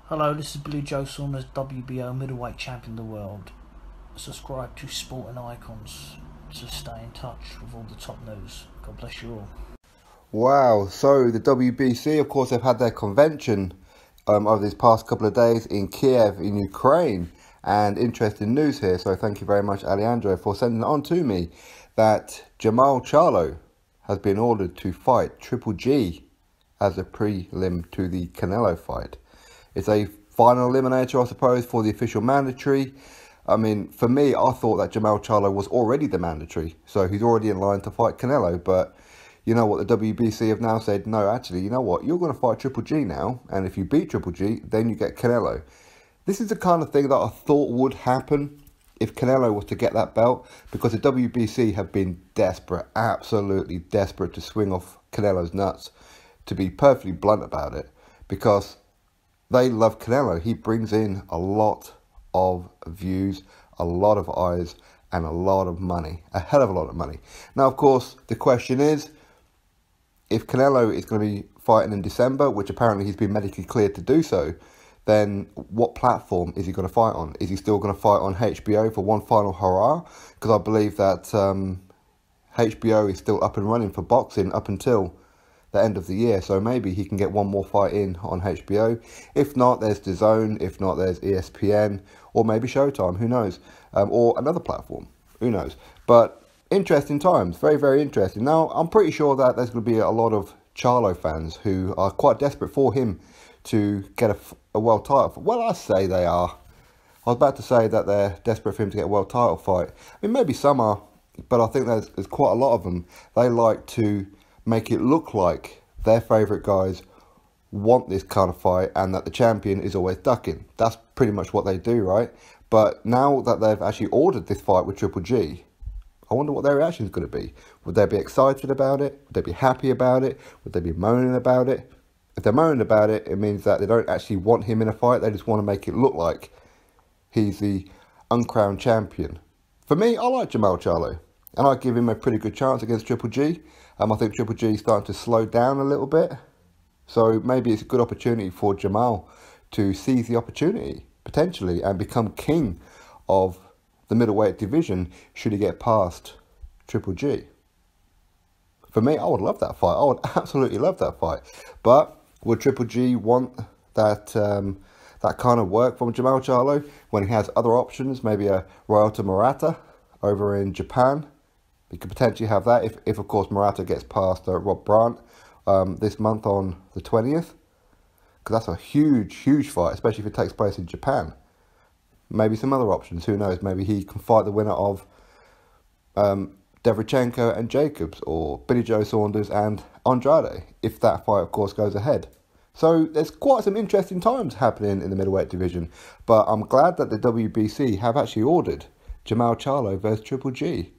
Hello, this is Blue Joe Saunders, WBO middleweight champion of the world. Subscribe to Sport and Icons to stay in touch with all the top news. God bless you all. Wow, so the WBC, of course, they've had their convention over these past couple of days in Kiev, in Ukraine. And interesting news here, so thank you very much, Alejandro, for sending it on to me, that Jermall Charlo has been ordered to fight Triple G as a prelim to the Canelo fight. It's a final eliminator, I suppose, for the official mandatory. I mean, for me, I thought that Jermall Charlo was already the mandatory, so he's already in line to fight Canelo. But you know what, the WBC have now said, no, actually, you know what, you're going to fight Triple G now, and if you beat Triple G, then you get Canelo. This is the kind of thing that I thought would happen if Canelo was to get that belt, because the WBC have been desperate, absolutely desperate to swing off Canelo's nuts, to be perfectly blunt about it, because they love Canelo. He brings in a lot of views, a lot of eyes, and a lot of money. A hell of a lot of money. Now, of course, the question is, if Canelo is going to be fighting in December, which apparently he's been medically cleared to do so, then what platform is he going to fight on? Is he still going to fight on HBO for one final hurrah? Because I believe that HBO is still up and running for boxing up until the end of the year, so maybe he can get one more fight in on HBO. If not, there's DAZN, if not, there's ESPN, or maybe Showtime, who knows, or another platform, who knows. But interesting times, very, very interesting. Now, I'm pretty sure that there's going to be a lot of Charlo fans who are quite desperate for him to get a world title. Well, I say they are. I was about to say that they're desperate for him to get a world title fight. I mean, maybe some are, but I think there's quite a lot of them. They like to make it look like their favourite guys want this kind of fight and that the champion is always ducking. That's pretty much what they do, right? But now that they've actually ordered this fight with Triple G, I wonder what their reaction is going to be. Would they be excited about it? Would they be happy about it? Would they be moaning about it? If they're moaning about it, it means that they don't actually want him in a fight. They just want to make it look like he's the uncrowned champion. For me, I like Jermall Charlo, and I give him a pretty good chance against Triple G. I think Triple G is starting to slow down a little bit. So maybe it's a good opportunity for Jermall to seize the opportunity, potentially, and become king of the middleweight division should he get past Triple G. For me, I would love that fight. I would absolutely love that fight. But would Triple G want that that kind of work from Jermall Charlo when he has other options, maybe a Ryota Murata over in Japan? We could potentially have that if of course, Murata gets past Rob Brandt this month on the 20th. Because that's a huge, huge fight, especially if it takes place in Japan. Maybe some other options, who knows? Maybe he can fight the winner of Derevchenko and Jacobs, or Billy Joe Saunders and Andrade, if that fight, of course, goes ahead. So there's quite some interesting times happening in the middleweight division. But I'm glad that the WBC have actually ordered Jermall Charlo versus Triple G.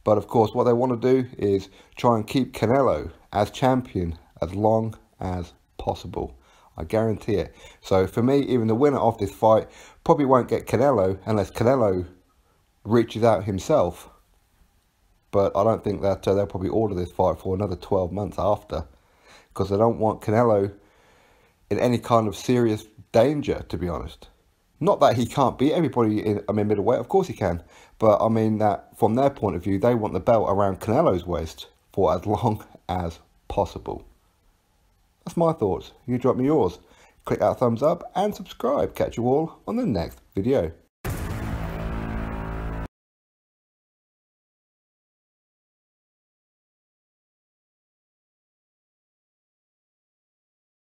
But of course, what they want to do is try and keep Canelo as champion as long as possible. I guarantee it. So for me, even the winner of this fight probably won't get Canelo unless Canelo reaches out himself. But I don't think that they'll probably order this fight for another 12 months after, because they don't want Canelo in any kind of serious danger, to be honest. Not that he can't beat everybody in middleweight, of course he can. But I mean that from their point of view, they want the belt around Canelo's waist for as long as possible. That's my thoughts. You drop me yours. Click that thumbs up and subscribe. Catch you all on the next video.